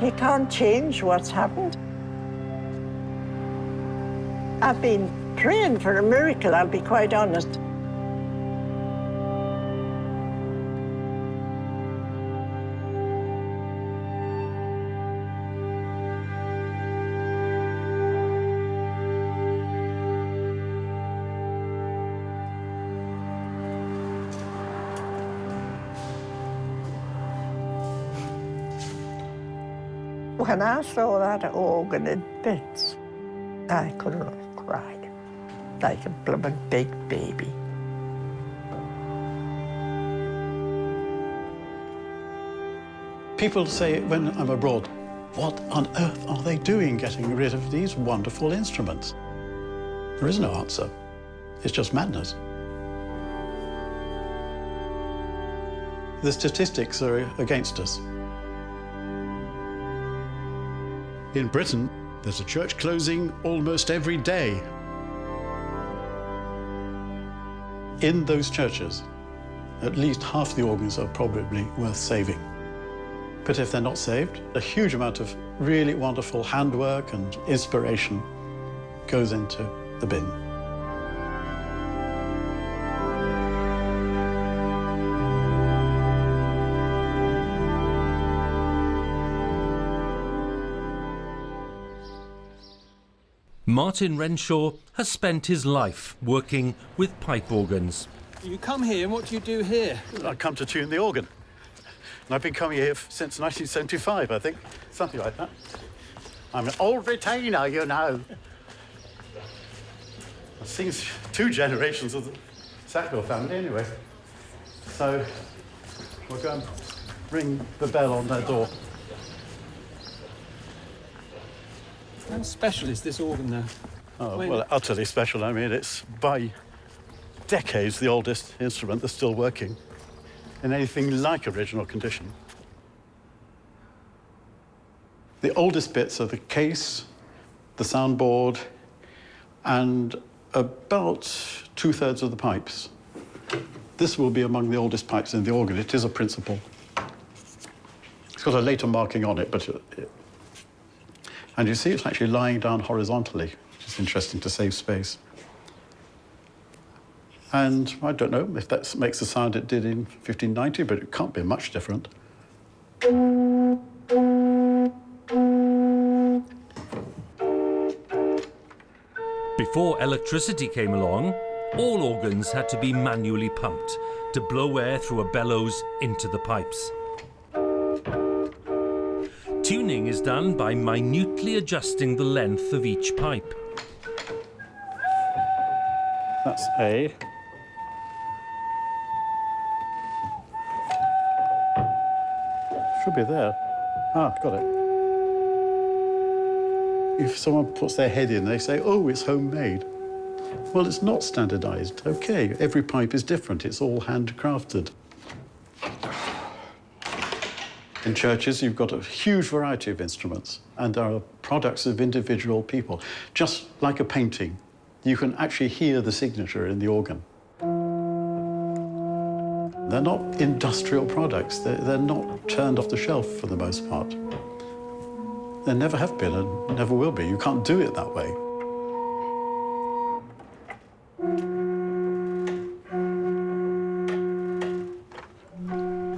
You can't change what's happened. I've been praying for a miracle, I'll be quite honest. When I saw that organ in bits, I couldn't have cried like a blooming big baby. People say when I'm abroad, what on earth are they doing getting rid of these wonderful instruments? There is no answer. It's just madness. The statistics are against us. In Britain, there's a church closing almost every day. In those churches, at least half the organs are probably worth saving. But if they're not saved, a huge amount of really wonderful handwork and inspiration goes into the bin. Martin Renshaw has spent his life working with pipe organs. You come here, and what do you do here? I come to tune the organ. And I've been coming here since 1975, I think. Something like that. I'm an old retainer, you know. I've seen 2 generations of the Sackville family anyway. So we'll go and ring the bell on their door. How special is this organ, though? Oh, well, utterly special. I mean, it's by decades the oldest instrument that's still working in anything like original condition. The oldest bits are the case, the soundboard, and about 2/3 of the pipes. This will be among the oldest pipes in the organ. It is a principal. It's got a later marking on it, but and you see it's actually lying down horizontally, which is interesting to save space. And I don't know if that makes the sound it did in 1590, but it can't be much different. Before electricity came along, all organs had to be manually pumped to blow air through a bellows into the pipes. Tuning is done by minutely adjusting the length of each pipe. That's A. Should be there. Ah, got it. If someone puts their head in, they say, oh, it's homemade. Well, it's not standardized. Okay, every pipe is different. It's all handcrafted. In churches, you've got a huge variety of instruments, and there are products of individual people. Just like a painting, you can actually hear the signature in the organ. They're not industrial products. They're not turned off the shelf for the most part. There never have been and never will be. You can't do it that way.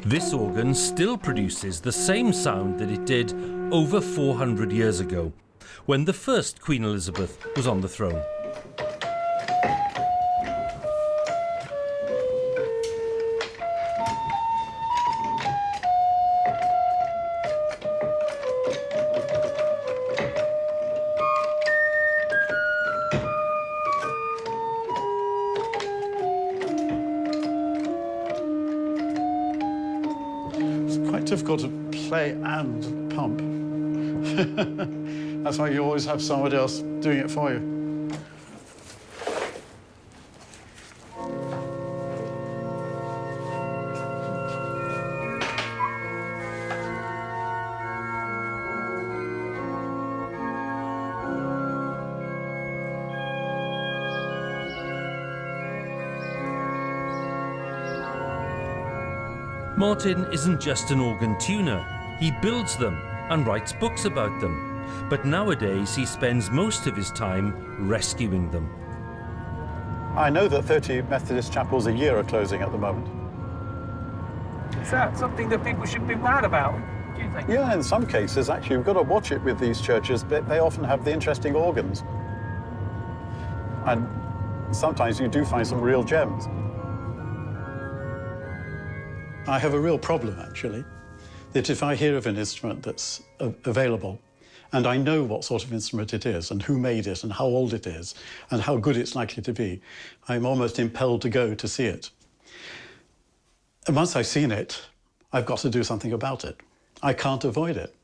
This organ still produces the same sound that it did over 400 years ago, when the first Queen Elizabeth was on the throne. Difficult to play and pump. That's why you always have somebody else doing it for you. Martin isn't just an organ tuner, he builds them and writes books about them. But nowadays he spends most of his time rescuing them. I know that 30 Methodist chapels a year are closing at the moment. Is that something that people should be mad about, do you think? Yeah, in some cases, actually, you've got to watch it with these churches, but they often have the interesting organs. And sometimes you do find some real gems. I have a real problem, actually, that if I hear of an instrument that's available, and I know what sort of instrument it is, and who made it, and how old it is, and how good it's likely to be, I'm almost impelled to go to see it. And once I've seen it, I've got to do something about it. I can't avoid it.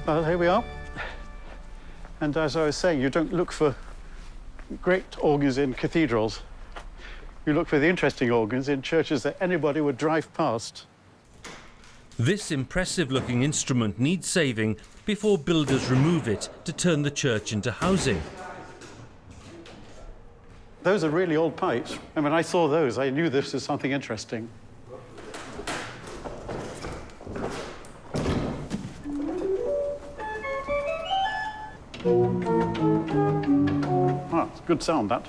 Well, here we are. And as I was saying, you don't look for great organs in cathedrals. You look for the interesting organs in churches that anybody would drive past. This impressive-looking instrument needs saving before builders remove it to turn the church into housing. Those are really old pipes. And when I saw those, I knew this was something interesting. Ah, it's a good sound, that.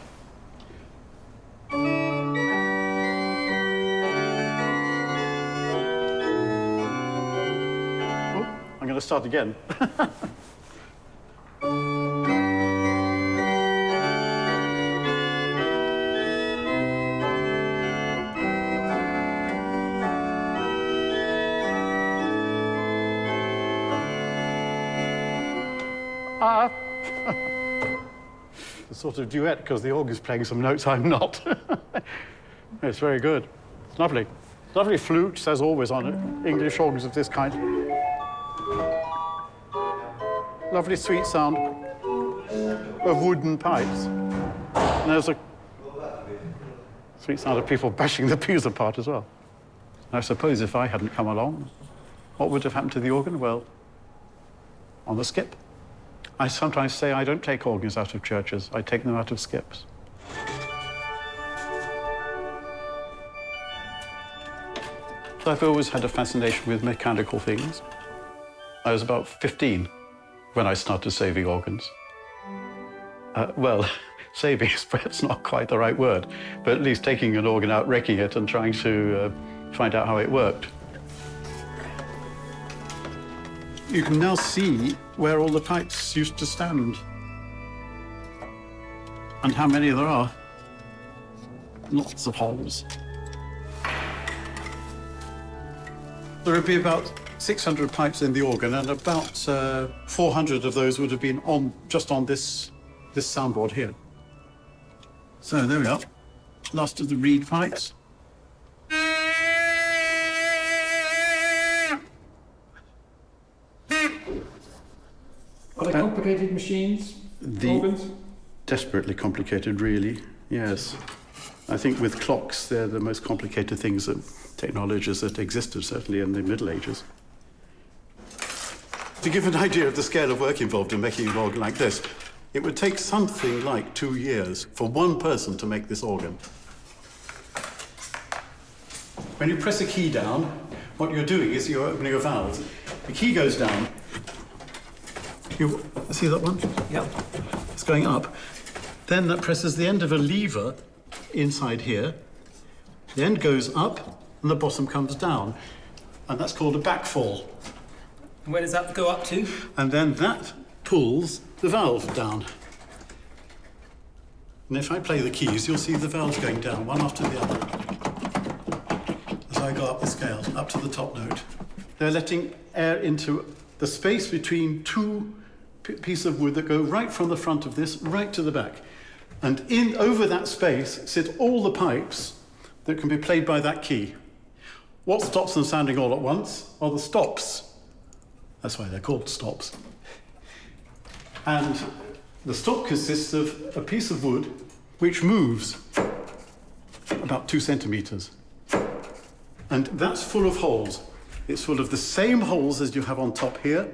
Oh, I'm going to start again. A sort of duet, because the organ's playing some notes I'm not. It's very good. It's lovely. Lovely flute, says always on it. English organs of this kind. Lovely sweet sound of wooden pipes. And there's a sweet sound of people bashing the pews apart as well. And I suppose if I hadn't come along, what would have happened to the organ? Well, on the skip. I sometimes say I don't take organs out of churches, I take them out of skips. I've always had a fascination with mechanical things. I was about 15 when I started saving organs. Well, saving is perhaps not quite the right word, but at least taking an organ out, wrecking it, and trying to find out how it worked. You can now see where all the pipes used to stand and how many there are. Lots of holes. There would be about 600 pipes in the organ, and about 400 of those would have been just on this soundboard here. So there we are, last of the reed pipes. Are they complicated machines, organs? Desperately complicated, really, yes. I think with clocks, they're the most complicated things, technologies that existed, certainly in the Middle Ages. To give an idea of the scale of work involved in making an organ like this, it would take something like 2 years for one person to make this organ. When you press a key down, what you're doing is you're opening a valve. The key goes down. You see that one? Yeah. It's going up. Then that presses the end of a lever inside here. The end goes up and the bottom comes down. And that's called a backfall. And where does that go up to? And then that pulls the valve down. And if I play the keys, you'll see the valves going down, one after the other. As I go up the scale, up to the top note. They're letting air into the space between two pieces of wood that go right from the front of this right to the back. And over that space sit all the pipes that can be played by that key. What stops them sounding all at once are the stops. That's why they're called stops. And the stop consists of a piece of wood which moves about 2 centimetres. And that's full of holes. It's full of the same holes as you have on top here.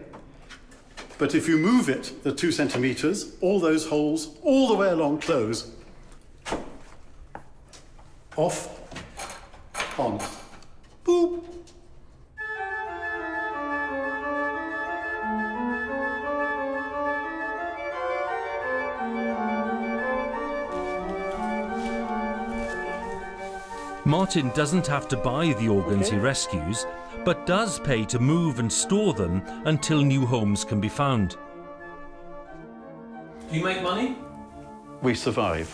But if you move it the 2 centimetres, all those holes all the way along close. Off, on, boop. Martin doesn't have to buy the organs he rescues, but does pay to move and store them until new homes can be found. Do you make money? We survive.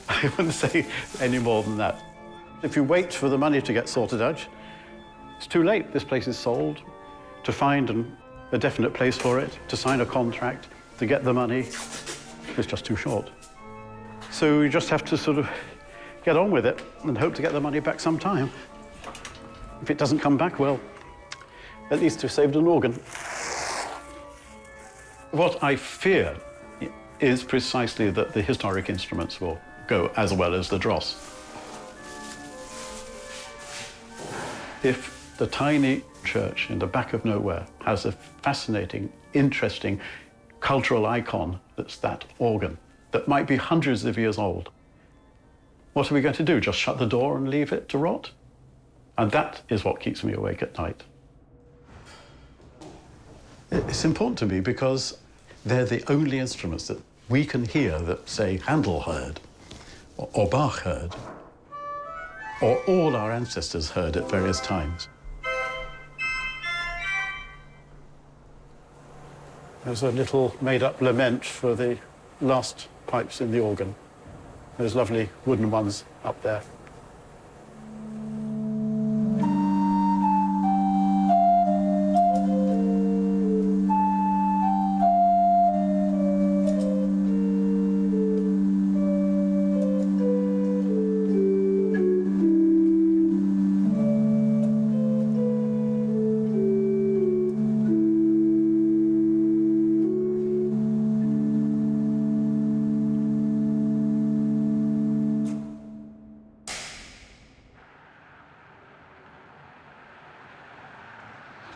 I wouldn't say any more than that. If you wait for the money to get sorted out, it's too late. This place is sold. To find a definite place for it, to sign a contract, to get the money, it's just too short. So you just have to sort of get on with it and hope to get the money back sometime. If it doesn't come back, well, at least we've saved an organ. What I fear is precisely that the historic instruments will go as well as the dross. If the tiny church in the back of nowhere has a fascinating, interesting cultural icon that's that organ, that might be hundreds of years old, what are we going to do? Just shut the door and leave it to rot? And that is what keeps me awake at night. It's important to me because they're the only instruments that we can hear that, say, Handel heard, or Bach heard, or all our ancestors heard at various times. There's a little made-up lament for the last pipes in the organ. Those lovely wooden ones up there.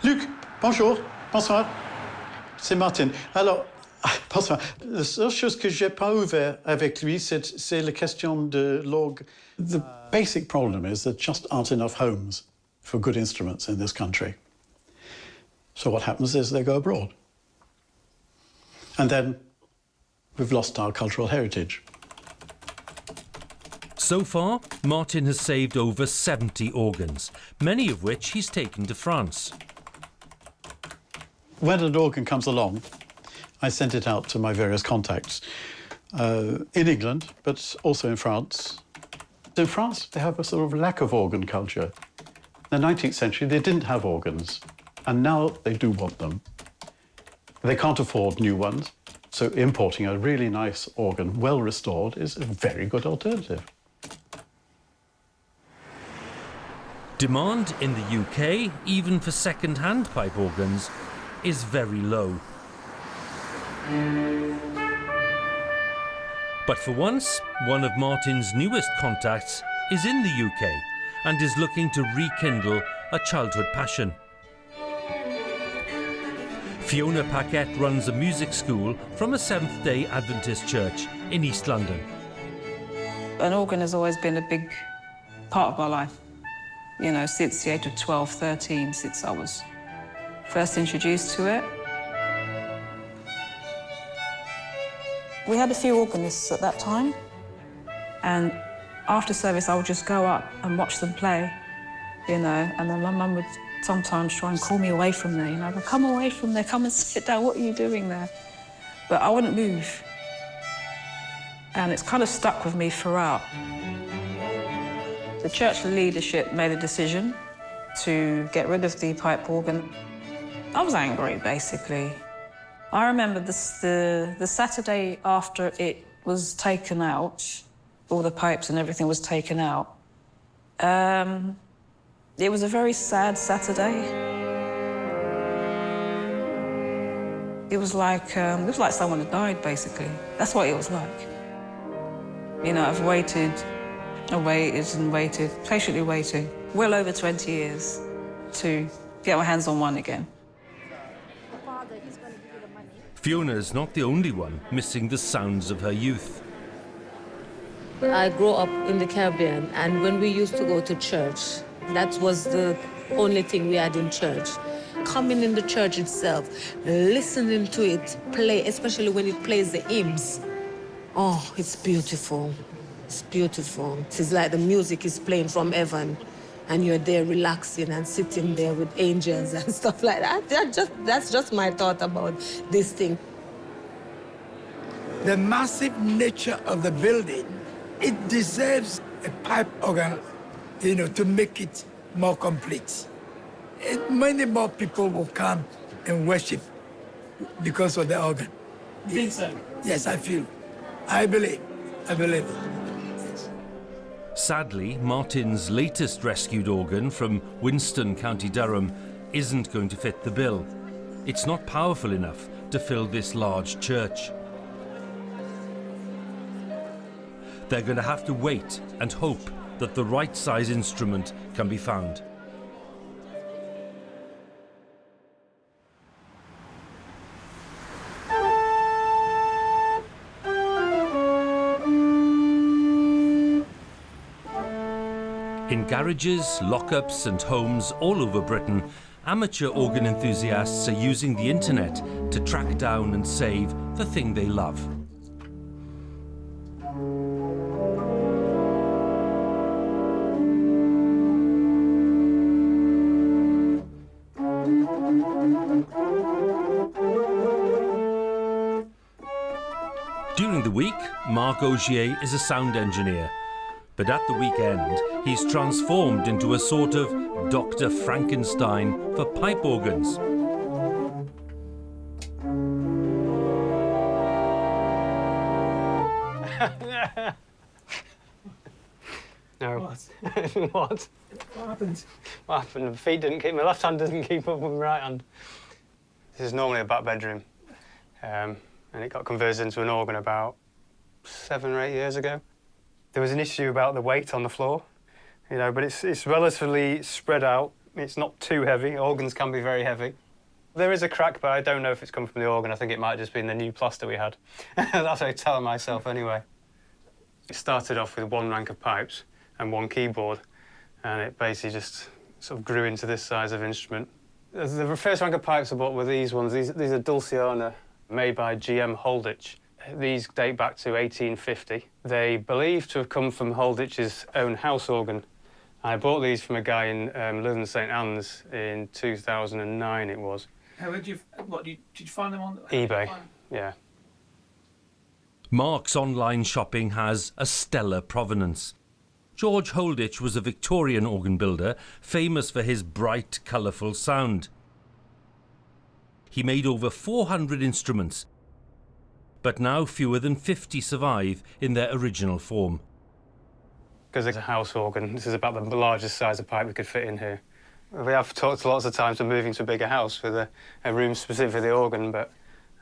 Luc, bonjour, bonsoir. C'est Martin. Alors, bonsoir. La seule chose que j'ai pas ouvert avec lui, c'est la question de l'orgue. The basic problem is there just aren't enough homes for good instruments in this country. So what happens is they go abroad. And then we've lost our cultural heritage. So far, Martin has saved over 70 organs, many of which he's taken to France. When an organ comes along, I send it out to my various contacts in England, but also in France. In France, they have a sort of lack of organ culture. In the 19th century, they didn't have organs, and now they do want them. They can't afford new ones, so importing a really nice organ, well restored, is a very good alternative. Demand in the UK, even for second-hand pipe organs, is very low. But for once, one of Martin's newest contacts is in the UK and is looking to rekindle a childhood passion. Fiona Paquette runs a music school from a Seventh-day Adventist church in East London. An organ has always been a big part of my life, you know, since the age of 12, 13, since I was first introduced to it. We had a few organists at that time, and after service I would just go up and watch them play, you know, and then my mum would sometimes try and call me away from there, you know, come away from there, come and sit down, what are you doing there? But I wouldn't move. And it's kind of stuck with me throughout. The church leadership made a decision to get rid of the pipe organ. I was angry, basically. I remember the Saturday after it was taken out, all the pipes and everything was taken out, it was a very sad Saturday. It was like someone had died, basically. That's what it was like. You know, I've waited and waited and waited, patiently waiting, well over 20 years to get my hands on one again. Fiona's not the only one missing the sounds of her youth. I grew up in the Caribbean, and when we used to go to church, that was the only thing we had in church. Coming in the church itself, listening to it play, especially when it plays the hymns. Oh, it's beautiful. It's beautiful. It's like the music is playing from heaven, and you're there relaxing and sitting there with angels and stuff like that. That's just my thought about this thing. The massive nature of the building, it deserves a pipe organ, you know, to make it more complete. Many more people will come and worship because of the organ. You think so? Yes, I feel. I believe it. Sadly, Martin's latest rescued organ from Winston, County Durham, isn't going to fit the bill. It's not powerful enough to fill this large church. They're going to have to wait and hope that the right size instrument can be found. In garages, lockups and homes all over Britain, amateur organ enthusiasts are using the internet to track down and save the thing they love. During the week, Marc Augier is a sound engineer. But at the weekend, he's transformed into a sort of Dr. Frankenstein for pipe organs. No. What? What? What happened? What happened? My feet didn't keep, my left hand doesn't keep up with my right hand. This is normally a back bedroom, and it got converted into an organ about 7 or 8 years ago. There was an issue about the weight on the floor, you know, but it's relatively spread out. It's not too heavy. Organs can be very heavy. There is a crack, but I don't know if it's come from the organ. I think it might have just been the new plaster we had. That's what I tell myself anyway. It started off with 1 rank of pipes and 1 keyboard, and it basically just sort of grew into this size of instrument. The first rank of pipes I bought were these ones. These are Dulciana, made by GM Holditch. These date back to 1850. They believe to have come from Holditch's own house organ. I bought these from a guy in Lytham St Anne's in 2009, it was. How did you find them on eBay? Yeah. Mark's online shopping has a stellar provenance. George Holditch was a Victorian organ builder, famous for his bright, colourful sound. He made over 400 instruments, but now fewer than 50 survive in their original form. Because it's a house organ, this is about the largest size of pipe we could fit in here. We have talked lots of times of moving to a bigger house with a room specific for the organ, but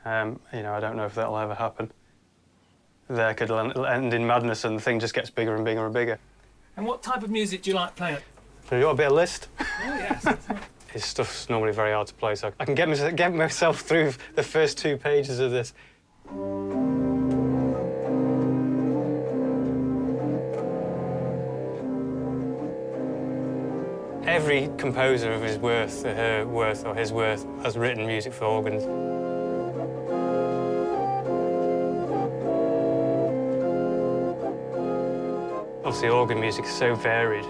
you know, I don't know if that'll ever happen. There could end in madness and the thing just gets bigger and bigger and bigger. And what type of music do you like playing? So you got a bit of list? Oh, yes. His stuff's normally very hard to play, so I can get myself through the first 2 pages of this. Every composer of his worth, or her worth, or his worth, has written music for organs. Obviously, organ music is so varied.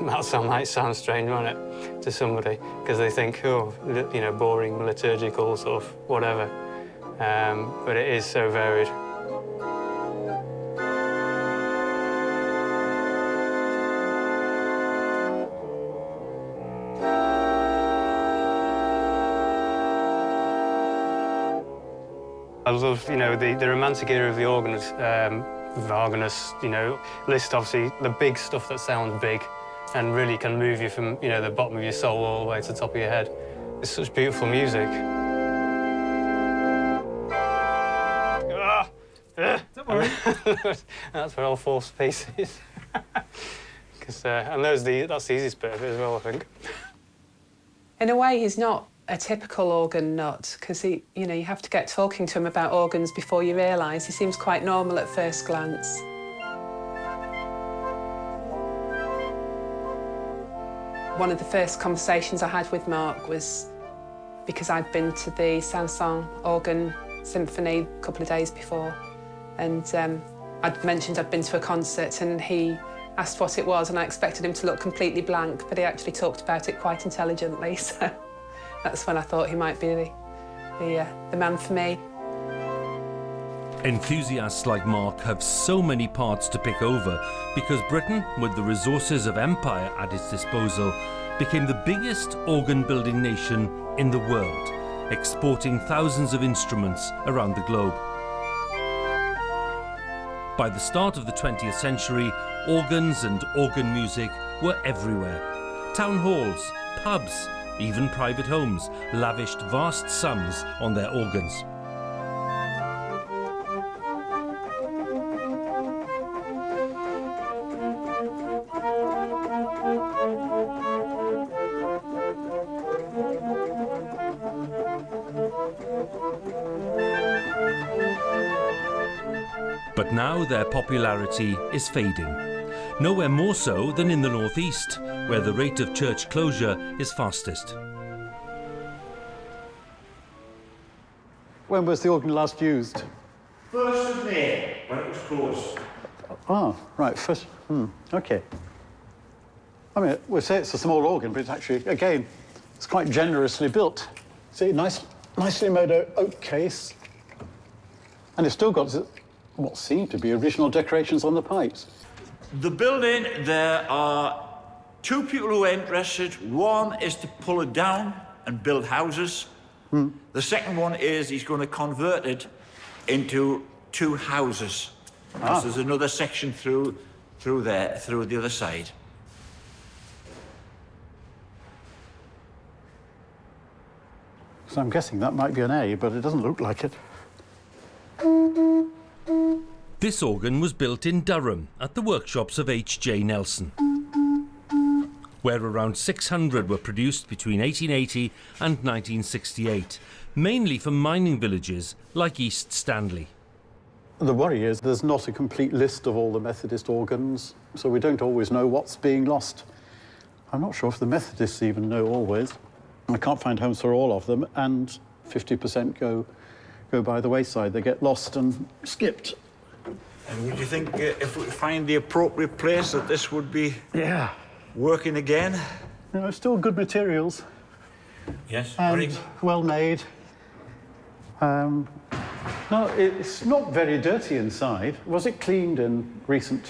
That might sound strange, won't it, to somebody, because they think, oh, you know, boring, liturgical, sort of whatever. But it is so varied. I love, you know, the romantic era of the organist, list obviously the big stuff that sounds big and really can move you from, you know, the bottom of your soul all the way to the top of your head. It's such beautiful music. Don't worry. That's where all four spaces. And that's the easiest bit of it as well, I think. In a way, he's not a typical organ nut, because you have to get talking to him about organs before you realise. He seems quite normal at first glance. One of the first conversations I had with Mark was because I'd been to the Saint-Saëns organ symphony a couple of days before, and I'd mentioned I'd been to a concert, and he asked what it was, and I expected him to look completely blank, but he actually talked about it quite intelligently, so that's when I thought he might be the man for me. Enthusiasts like Mark have so many parts to pick over because Britain, with the resources of empire at its disposal, became the biggest organ-building nation in the world, exporting thousands of instruments around the globe. By the start of the 20th century, organs and organ music were everywhere. Town halls, pubs, even private homes lavished vast sums on their organs. But now their popularity is fading. Nowhere more so than in the northeast, where the rate of church closure is fastest. When was the organ last used? 1st of May, when it was closed. Oh, right, first, okay. I mean, we'll say it's a small organ, but it's actually, again, it's quite generously built. See, nicely made oak case. And it's still got what seem to be original decorations on the pipes. The building, there are 2 people who are interested. One is to pull it down and build houses. The second one is he's going to convert it into 2 houses. There's another section through there, through the other side. So I'm guessing that might be an A, but it doesn't look like it. This organ was built in Durham at the workshops of H.J. Nelson, where around 600 were produced between 1880 and 1968, mainly from mining villages like East Stanley. The worry is there's not a complete list of all the Methodist organs, so we don't always know what's being lost. I'm not sure if the Methodists even know always. I can't find homes for all of them, and 50% go by the wayside. They get lost and skipped. And would you think if we find the appropriate place that this would be working again? You know, still good materials. Yes, And well made. No, it's not very dirty inside. Was it cleaned in recent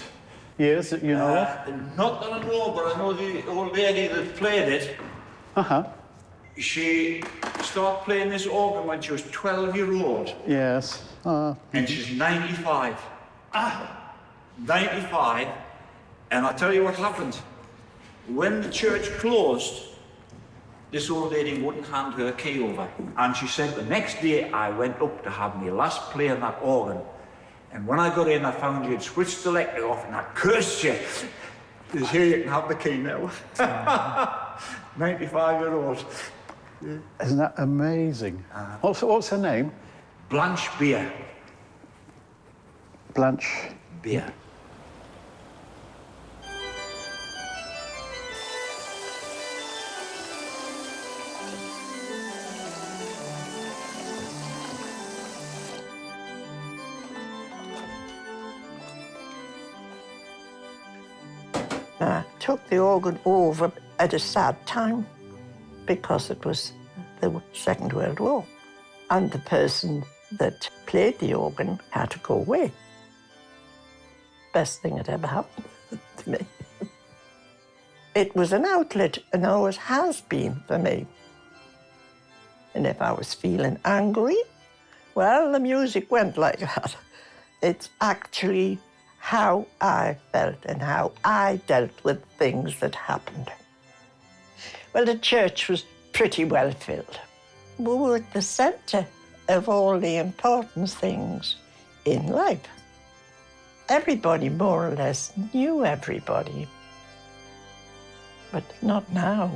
years that you know of? Not that I know, but I know the old lady that played it. She started playing this organ when she was 12-year-old. Yes. And she's 95. 95. And I'll tell you what happened. When the church closed, this old lady wouldn't hand her key over. And she said, the next day I went up to have my last play on that organ. And when I got in, I found you had switched the electric off and I cursed you. Because here you can have the key now. 95-year-old. Isn't that amazing? What's her name? Blanche Beer. Blanche Beer. I took the organ over at a sad time because it was the Second World War. And the person that played the organ had to go away. Best thing that ever happened to me. It was an outlet and always has been for me. And if I was feeling angry, Well, the music went like that. It's actually how I felt and how I dealt with things that happened. Well, the church was pretty well filled. We were at the centre of all the important things in life. Everybody more or less knew everybody, but not now,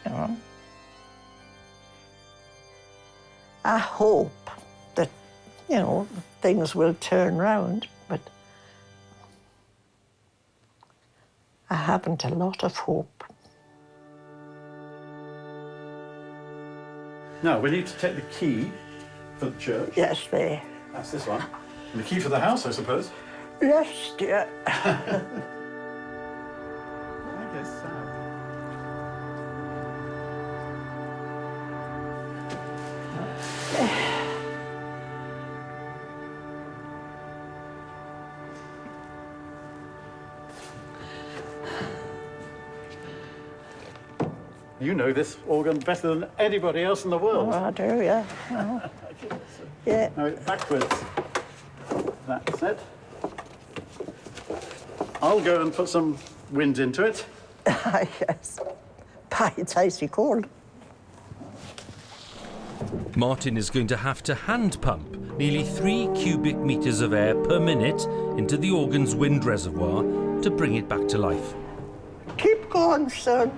you know. I hope that, you know, things will turn round, but I haven't a lot of hope. Now, we need to take the key for the church. Yes, there. That's this one. And the key for the house, I suppose. Yes, dear. I guess so. You know this organ better than anybody else in the world. Oh, I do, yeah. Yeah. Now, backwards. That's it. I'll go and put some wind into it. Yes. Pie, it's icy cold. Martin is going to have to hand pump nearly 3 cubic metres of air per minute into the organ's wind reservoir to bring it back to life. Keep going, son.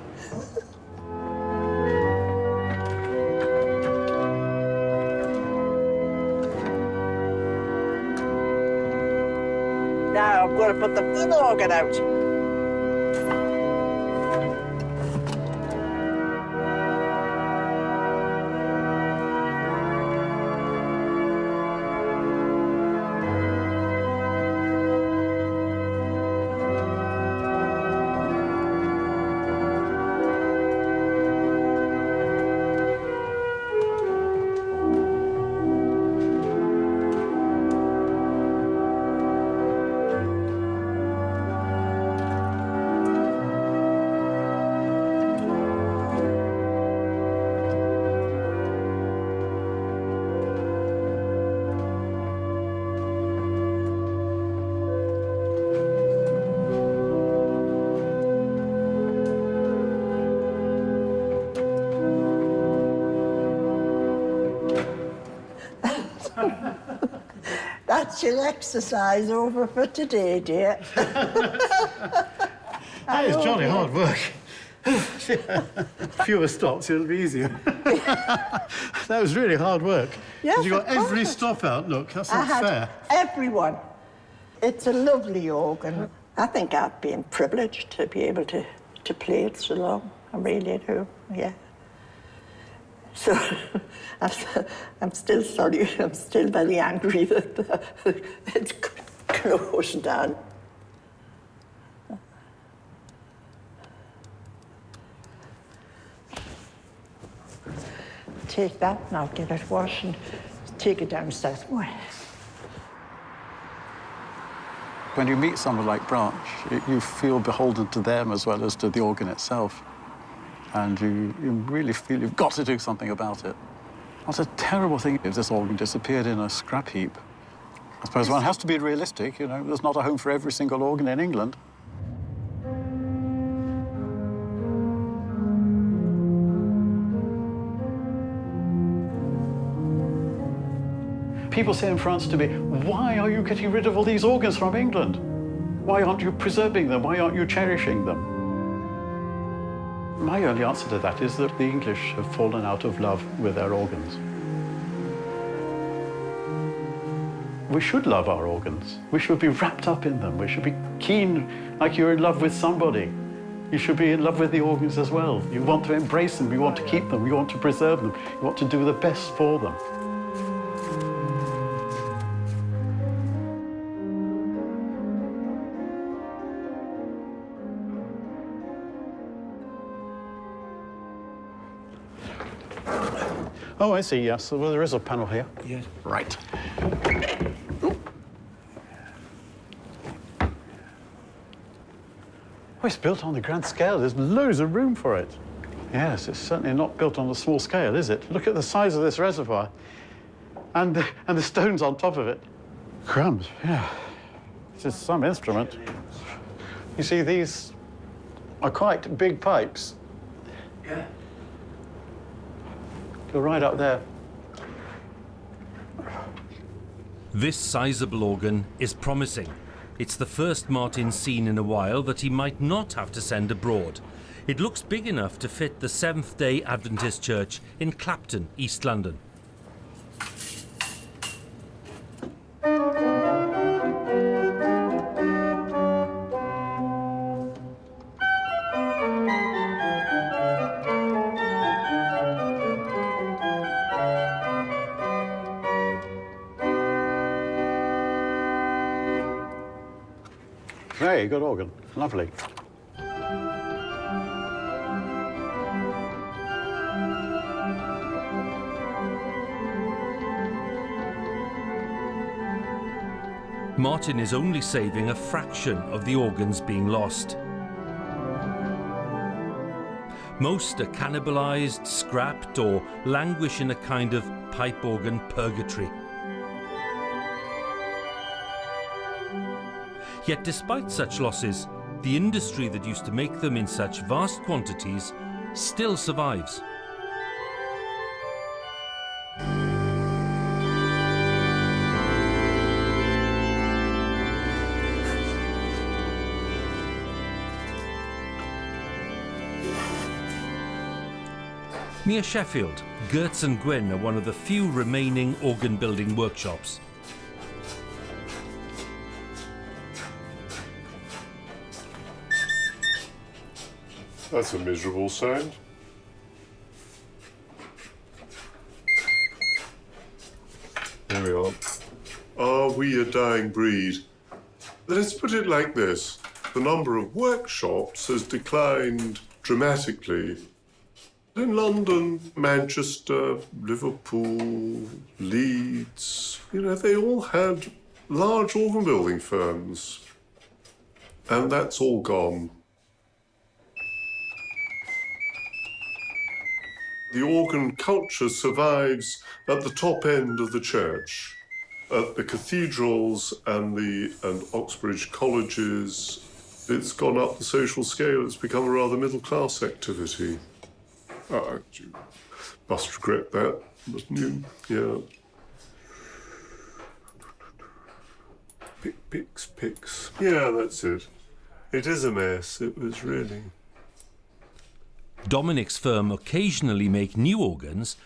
Now I'm going to put the full organ out. That's your exercise over for today, dear. That is jolly hard work. Fewer stops, it'll be easier. That was really hard work. Yes, you got of course. every stop out, look, that's I not had fair. everyone. It's a lovely organ. I think I've been privileged to be able to play it so long. I really do, yeah. So I'm still sorry, I'm still very angry that it's closed down. Take that now, get it washed and take it downstairs. When you meet someone like Blanche, you feel beholden to them as well as to the organ itself. And you really feel you've got to do something about it. What a terrible thing if this organ disappeared in a scrap heap. I suppose one has to be realistic, you know, there's not a home for every single organ in England. People say in France to me, why are you getting rid of all these organs from England? Why aren't you preserving them? Why aren't you cherishing them? My only answer to that is that the English have fallen out of love with their organs. We should love our organs. We should be wrapped up in them. We should be keen, like you're in love with somebody. You should be in love with the organs as well. You want to embrace them, you want to keep them, you want to preserve them, you want to do the best for them. Oh, I see, yes. Well, there is a panel here. Yes. Right. Oh, it's built on the grand scale. There's loads of room for it. Yes, it's certainly not built on a small scale, is it? Look at the size of this reservoir. and the stones on top of it. Crumbs, yeah. This is some instrument. You see, these are quite big pipes. Yeah. Go right up there. This sizable organ is promising. It's the first Martin's seen in a while that he might not have to send abroad. It looks big enough to fit the Seventh-day Adventist Church in Clapton, East London. Very good organ, lovely. Martin is only saving a fraction of the organs being lost. Most are cannibalized, scrapped, or languish in a kind of pipe organ purgatory. Yet despite such losses, the industry that used to make them in such vast quantities still survives. Near Sheffield, Gertz and Gwyn are one of the few remaining organ-building workshops. That's a miserable sound. There we are. Are we a dying breed? Let's put it like this. The number of workshops has declined dramatically. In London, Manchester, Liverpool, Leeds, they all had large organ building firms. And that's all gone. The organ culture survives at the top end of the church, at the cathedrals and Oxbridge colleges. It's gone up the social scale. It's become a rather middle-class activity. You must regret that, mustn't you? Yeah. Picks. Yeah, that's it. It is a mess. It was really. Dominic's firm occasionally make new organs,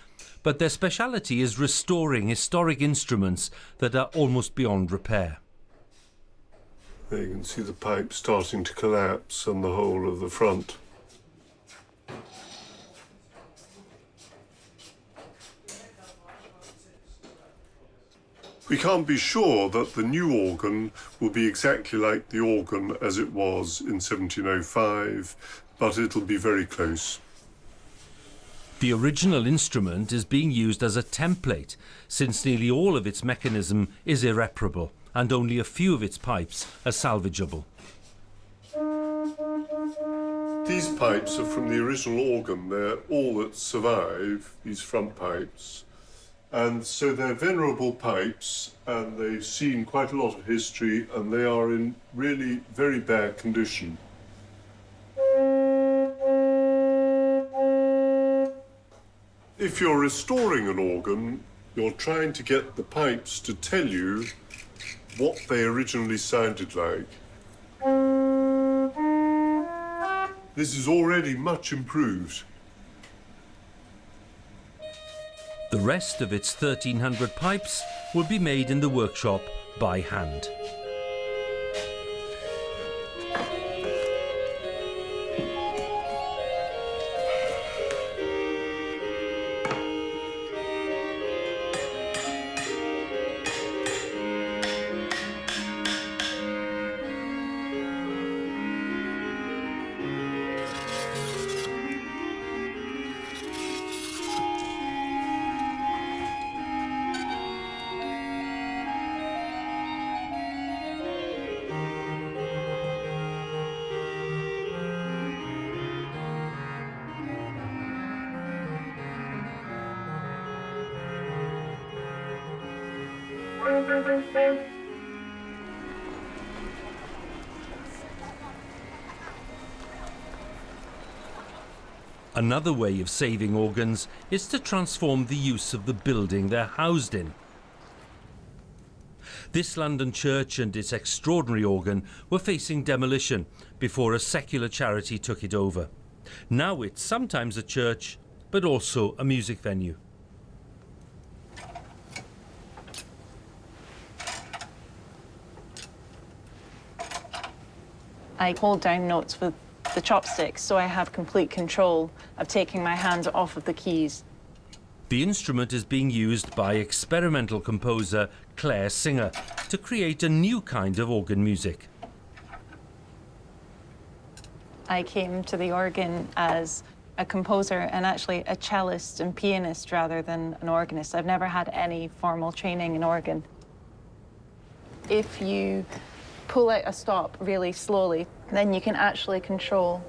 but their speciality is restoring historic instruments that are almost beyond repair. There you can see the pipe starting to collapse and the whole of the front. We can't be sure that the new organ will be exactly like the organ as it was in 1705, but it'll be very close. The original instrument is being used as a template, since nearly all of its mechanism is irreparable and only a few of its pipes are salvageable. These pipes are from the original organ. They're all that survive, these front pipes. And so they're venerable pipes, and they've seen quite a lot of history, and they are in really very bad condition. If you're restoring an organ, you're trying to get the pipes to tell you what they originally sounded like. This is already much improved. The rest of its 1,300 pipes will be made in the workshop by hand. Another way of saving organs is to transform the use of the building they're housed in. This London church and its extraordinary organ were facing demolition before a secular charity took it over. Now it's sometimes a church, but also a music venue. I hold down notes with the chopsticks, so I have complete control of taking my hands off of the keys. The instrument is being used by experimental composer Claire Singer to create a new kind of organ music. I came to the organ as a composer and actually a cellist and pianist rather than an organist. I've never had any formal training in organ. If you pull out a stop really slowly, then you can actually control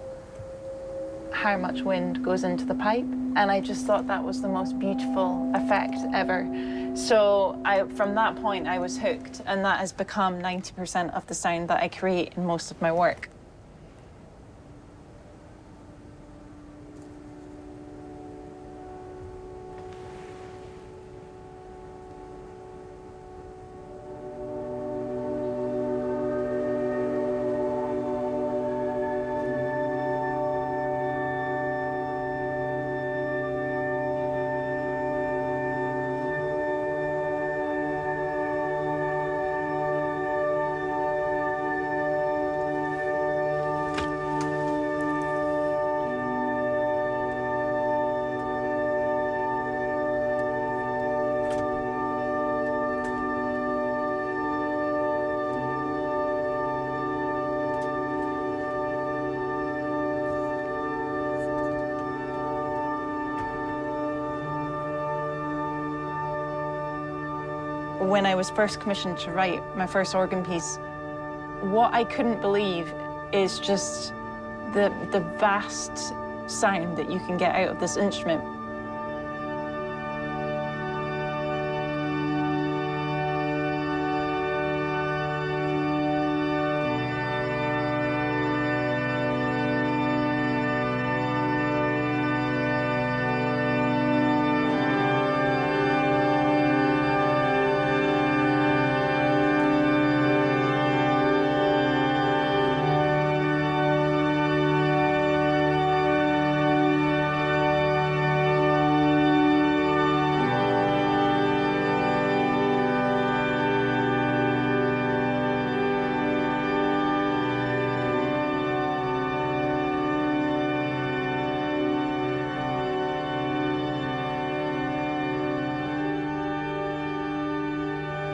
how much wind goes into the pipe. And I just thought that was the most beautiful effect ever. So from that point, I was hooked, and that has become 90% of the sound that I create in most of my work. When I was first commissioned to write my first organ piece, what I couldn't believe is just the vast sound that you can get out of this instrument.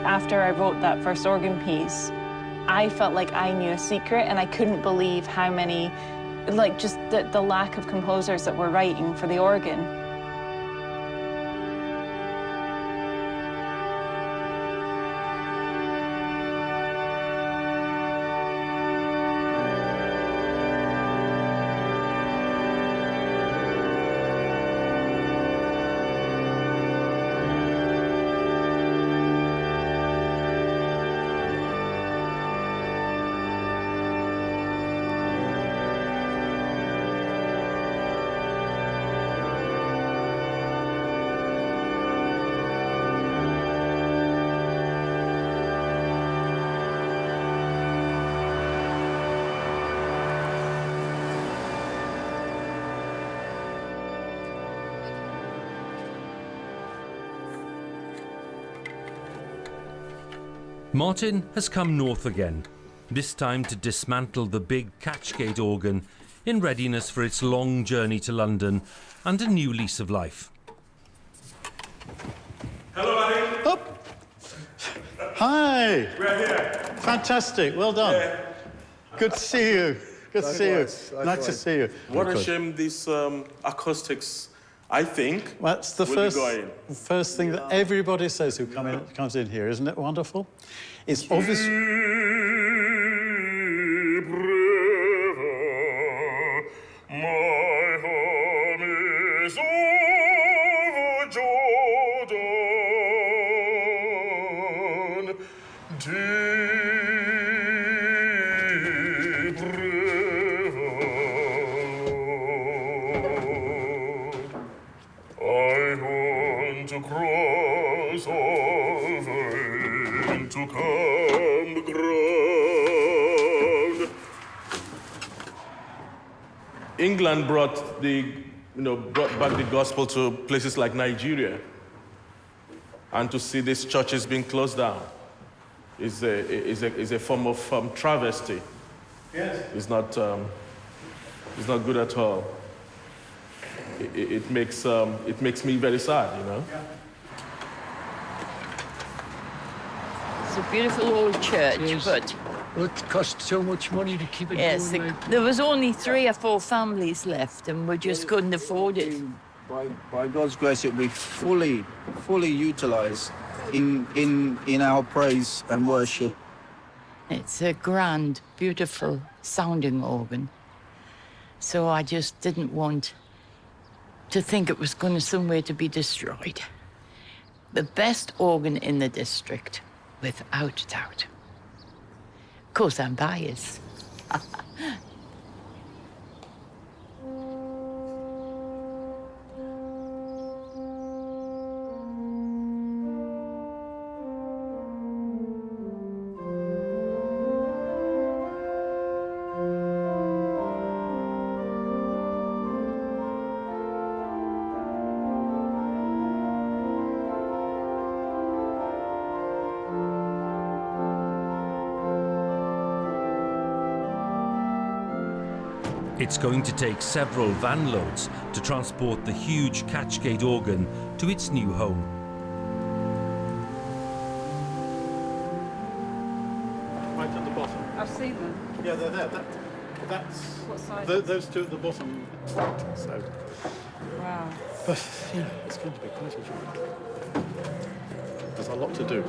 After I wrote that first organ piece, I felt like I knew a secret, and I couldn't believe how many, like just the lack of composers that were writing for the organ. Martin has come north again, this time to dismantle the big Catchgate organ in readiness for its long journey to London and a new lease of life. Hello, Martin. Oh. Hi. We're here. Fantastic. Well done. Yeah. Good to see you. Good to see you. Likewise, Nice likewise. to see you. What a shame these acoustics, I think, That's the will first thing that everybody says who comes in here. Isn't it wonderful? It's obvious. to cross over into calm ground. England brought back the gospel to places like Nigeria, and to see these churches being closed down is a form of travesty. Yes. It's not good at all. It makes me very sad, you know. Yeah. It's a beautiful old church, yes. but it cost so much money to keep it yes, going. there was only 3 or 4 families left, and we just couldn't afford it. By God's grace, it will be fully utilised in our praise and worship. It's a grand, beautiful sounding organ. So I just didn't want to think it was going to somewhere to be destroyed. The best organ in the district, without doubt. Of course, I'm biased. It's going to take several van loads to transport the huge catchgate organ to its new home. Right at the bottom. I've seen them. Yeah, they're there. That's What size? those two at the bottom. So, Wow. but yeah, it's going to be quite a job. There's a lot to do.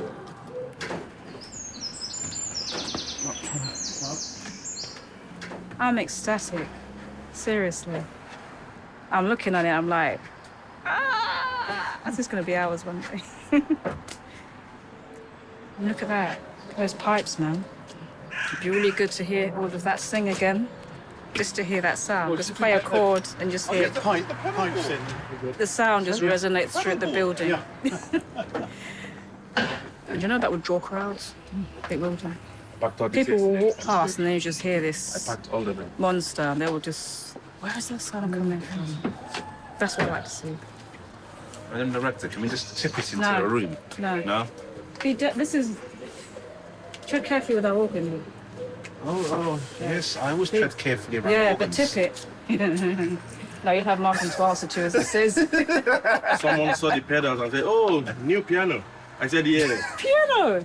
I'm ecstatic. Seriously. I'm looking at it, I'm like, that's just going to be hours one day. Look at that. Those pipes, man. It'd be really good to hear all of that sing again. Just to hear that sound. Just play a chord and just hear The pipes in. the sound just resonates through the building. Yeah. And you know that would draw crowds? It will do. People will walk past and then you just hear this monster and they will just, where is that sound coming from? That's what I like to see. Madam Director, can we just tip it into No. a room? No. No? This is, tread carefully with our organ. Oh, yes, I always tread carefully around Yeah, organs. but tip it. No, you'll have Martin to answer to, as it says. Someone saw the pedals and said, "Oh, new piano." I said, "Yeah." Piano!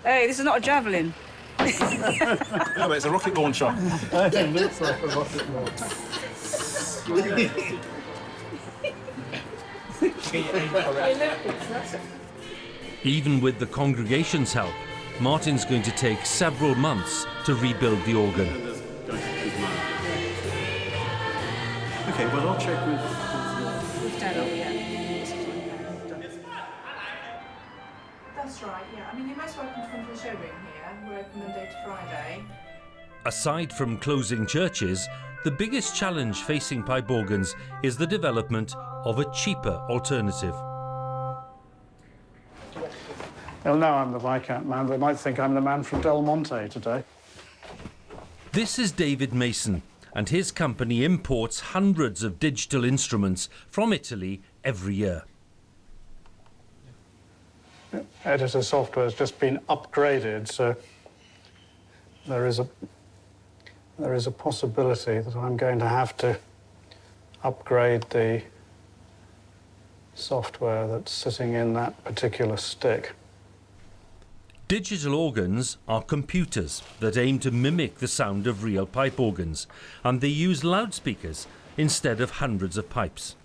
Hey, this is not a javelin. No, but it's a rocket launcher. It looks like a rocket launcher. Even with the congregation's help, Martin's going to take several months to rebuild the organ. Okay, well, I'll check with That's right, yeah. I mean, you're most welcome to come to the showroom here. We're open Monday to Friday. Aside from closing churches, the biggest challenge facing pipe organs is the development of a cheaper alternative. They'll know I'm the Viscount man. They might think I'm the man from Del Monte today. This is David Mason, and his company imports hundreds of digital instruments from Italy every year. Editor software has just been upgraded, so there is a possibility that I'm going to have to upgrade the software that's sitting in that particular stick. Digital organs are computers that aim to mimic the sound of real pipe organs, and they use loudspeakers instead of hundreds of pipes.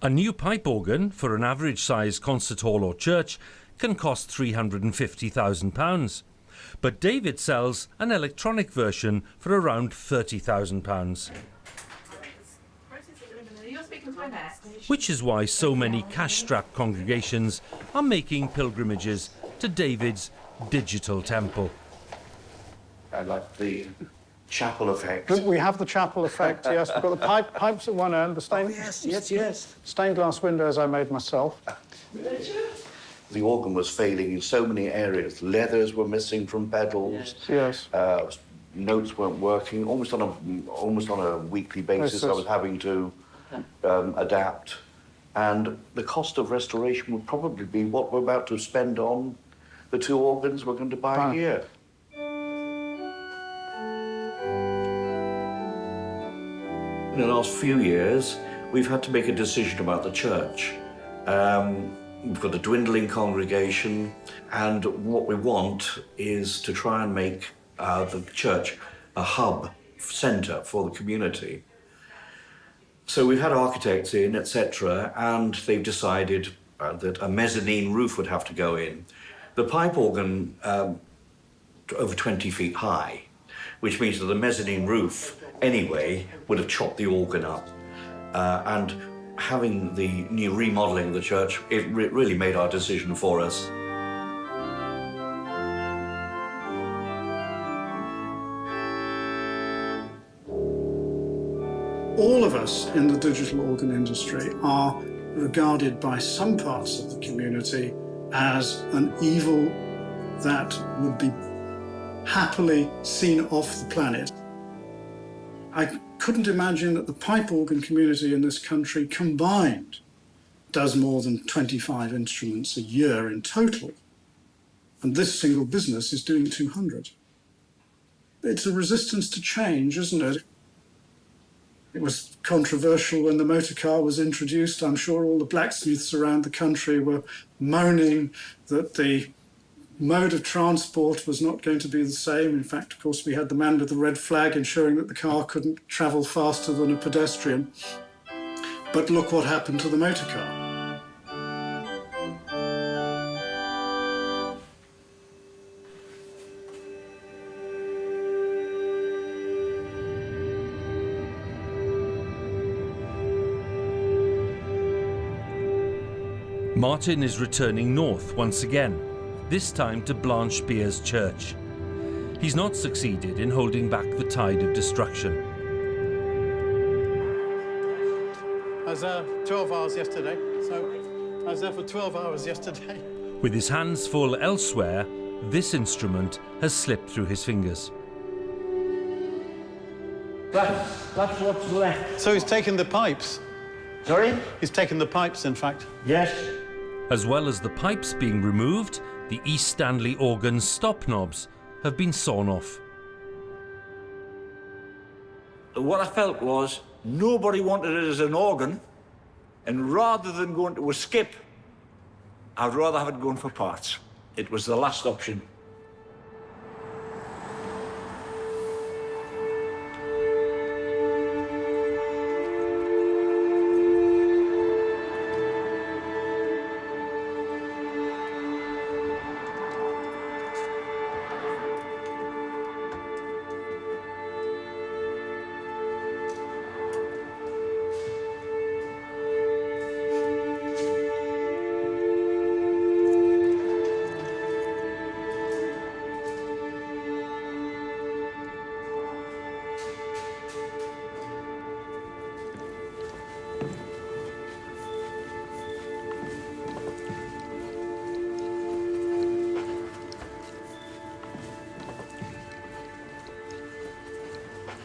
A new pipe organ for an average-sized concert hall or church can cost £350,000, but David sells an electronic version for around £30,000. Which is why so many cash-strapped congregations are making pilgrimages to David's digital temple. I like the chapel effect. We have the chapel effect, yes. We've got the pipes at one end, the stained glass windows I made myself. The organ was failing in so many areas. Leathers were missing from pedals. Yes. Notes weren't working. Almost on a weekly basis, I was having to adapt. And the cost of restoration would probably be what we're about to spend on the two organs we're going to buy here. In the last few years, we've had to make a decision about the church. We've got a dwindling congregation, and what we want is to try and make the church a hub centre for the community. So we've had architects in, etc., and they've decided that a mezzanine roof would have to go in. The pipe organ over 20 feet high, which means that the mezzanine roof anyway would have chopped the organ up. And having the new remodelling of the church, it really made our decision for us. All of us in the digital organ industry are regarded by some parts of the community as an evil that would be happily seen off the planet. I couldn't imagine that the pipe organ community in this country combined does more than 25 instruments a year in total. And this single business is doing 200. It's a resistance to change, isn't it? It was controversial when the motor car was introduced. I'm sure all the blacksmiths around the country were moaning that the mode of transport was not going to be the same. In fact, of course, we had the man with the red flag ensuring that the car couldn't travel faster than a pedestrian. But look what happened to the motor car. Martin is returning north once again, this time to Blanche Beer's church. He's not succeeded in holding back the tide of destruction. I was there 12 hours yesterday, so I was there for 12 hours yesterday. With his hands full elsewhere, this instrument has slipped through his fingers. That's what's left. So he's taken the pipes. Sorry? He's taken the pipes, in fact. Yes. As well as the pipes being removed, the East Stanley organ's stop knobs have been sawn off. What I felt was nobody wanted it as an organ, and rather than going to a skip, I'd rather have it going for parts. It was the last option.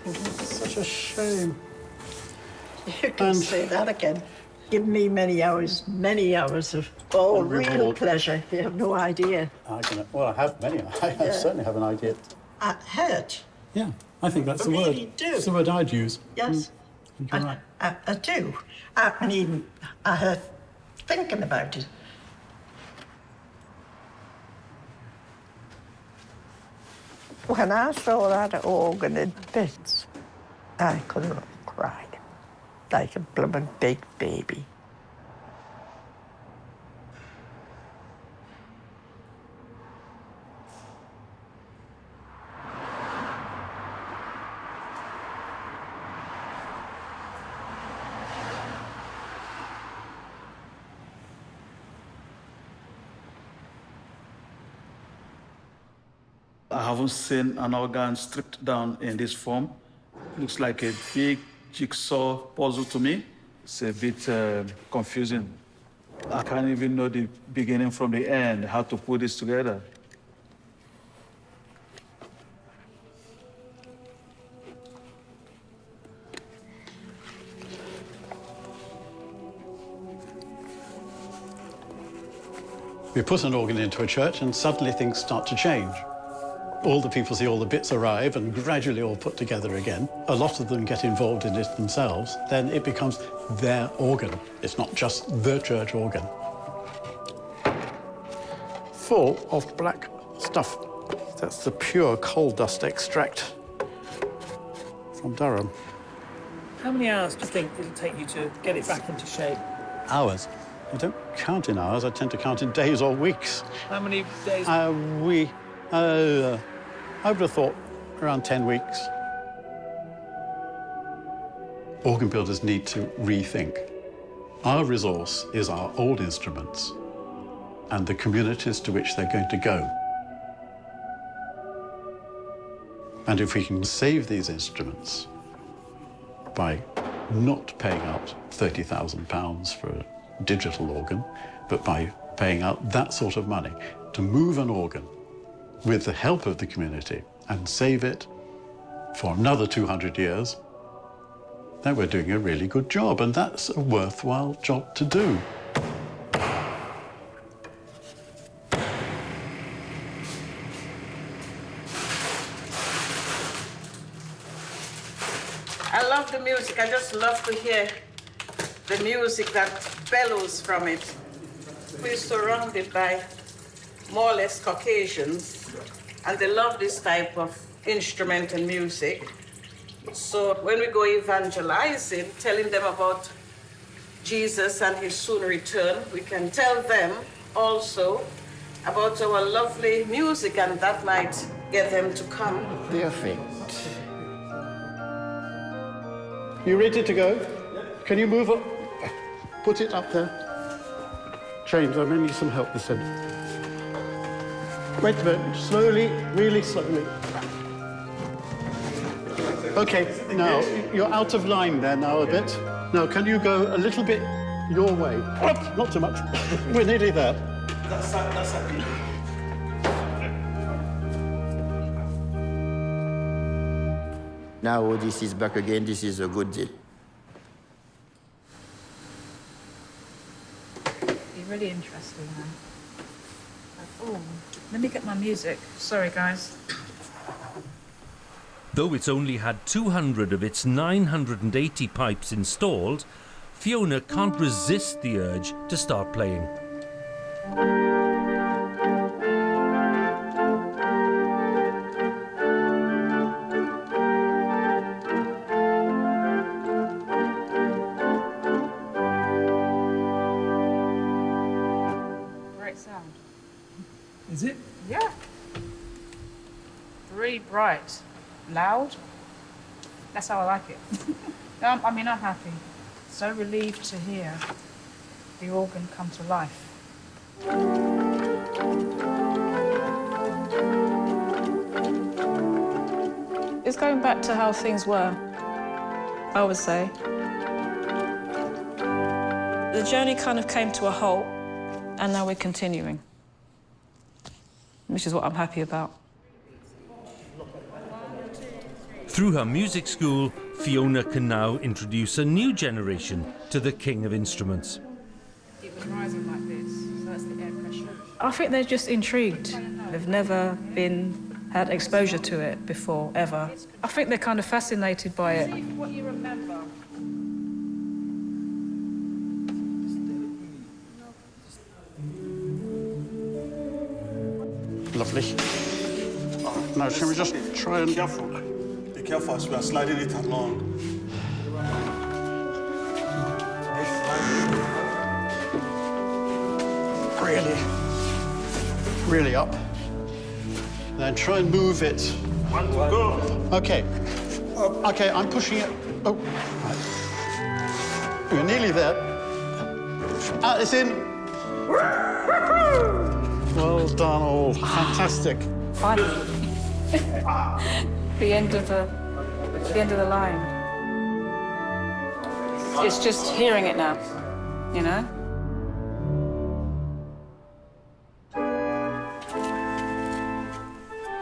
It's such a shame. You can say that again. Give me many hours of real pleasure. You have no idea. I have many. I certainly have an idea. Hurt. Yeah, I think that's the really word. do. It's the word I'd use. Yes. You're right. I do. I hurt thinking about it. When I saw that organ in bits, I could have cried like a blooming big baby. I haven't seen an organ stripped down in this form. Looks like a big jigsaw puzzle to me. It's a bit confusing. I can't even know the beginning from the end, how to put this together. We put an organ into a church and suddenly things start to change. All the people see all the bits arrive and gradually all put together again. A lot of them get involved in it themselves. Then it becomes their organ. It's not just the church organ. Full of black stuff. That's the pure coal dust extract from Durham. How many hours do you think it'll take you to get it back into shape? Hours? I don't count in hours. I tend to count in days or weeks. How many days? I would have thought around 10 weeks. Organ builders need to rethink. Our resource is our old instruments and the communities to which they're going to go. And if we can save these instruments by not paying out £30,000 for a digital organ, but by paying out that sort of money to move an organ with the help of the community and save it for another 200 years, then we're doing a really good job, and that's a worthwhile job to do. I love the music. I just love to hear the music that bellows from it. We're surrounded by more or less Caucasians, and they love this type of instrument and music. So when we go evangelizing, telling them about Jesus and his soon return, we can tell them also about our lovely music, and that might get them to come. Perfect. You ready to go? Can you move up? Put it up there. James, I may need some help this end. Wait a minute, slowly, really slowly. Okay, now, you're out of line there now a bit. Now, can you go a little bit your way? Not too much. We're nearly there. That's Now this is back again. This is a good deal. Really interesting, man. Oh, let me get my music. Sorry, guys. Though it's only had 200 of its 980 pipes installed, Fiona can't resist the urge to start playing. Is it? Yeah. Really bright, loud. That's how I like it. I mean, I'm happy. So relieved to hear the organ come to life. It's going back to how things were, I would say. The journey kind of came to a halt, and now we're continuing, which is what I'm happy about. Through her music school, Fiona can now introduce a new generation to the king of instruments. It was rising like this, so that's the air pressure. I think they're just intrigued. They've never had exposure to it before, ever. I think they're kind of fascinated by it. See what you remember. Lovely. Now, shall we just try and... Be careful as we are sliding it along. Really up. Then try and move it. One to go. Okay. Okay, I'm pushing it. Oh, right. We're nearly there. It's in. Well done, all. Fantastic. Finally. the end of the line. It's just hearing it now, you know?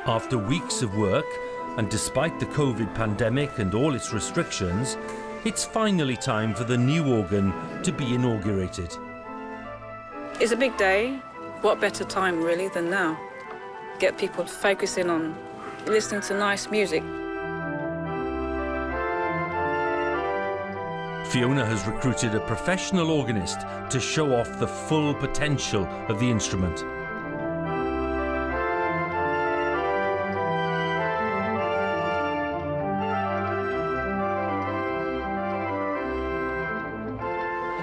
After weeks of work, and despite the COVID pandemic and all its restrictions, it's finally time for the new organ to be inaugurated. It's a big day. What better time, really, than now? Get people focusing on listening to nice music. Fiona has recruited a professional organist to show off the full potential of the instrument.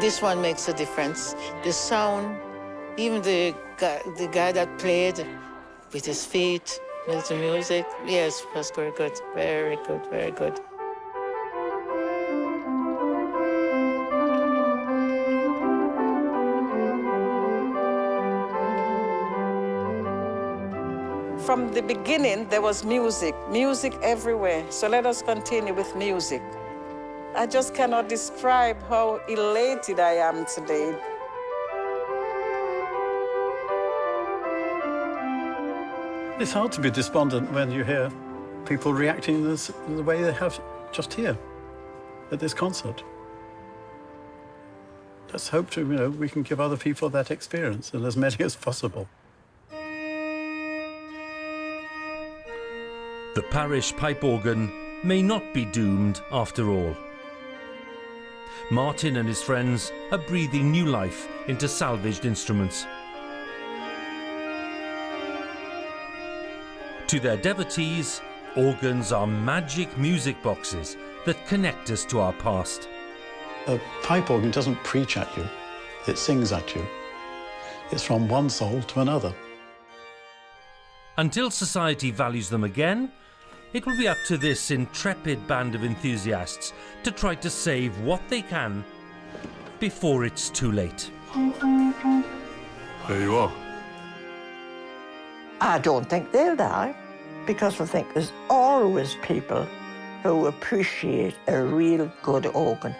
This one makes a difference. The sound, even the guy that played with his feet, with the music, yes, was very good, very good, very good. From the beginning, there was music everywhere. So let us continue with music. I just cannot describe how elated I am today. It's hard to be despondent when you hear people reacting the way they have just here at this concert. Let's hope we can give other people that experience, and as many as possible. The parish pipe organ may not be doomed after all. Martin and his friends are breathing new life into salvaged instruments. To their devotees, organs are magic music boxes that connect us to our past. A pipe organ doesn't preach at you, it sings at you. It's from one soul to another. Until society values them again, it will be up to this intrepid band of enthusiasts to try to save what they can before it's too late. There you are. I don't think they'll die, because I think there's always people who appreciate a real good organ.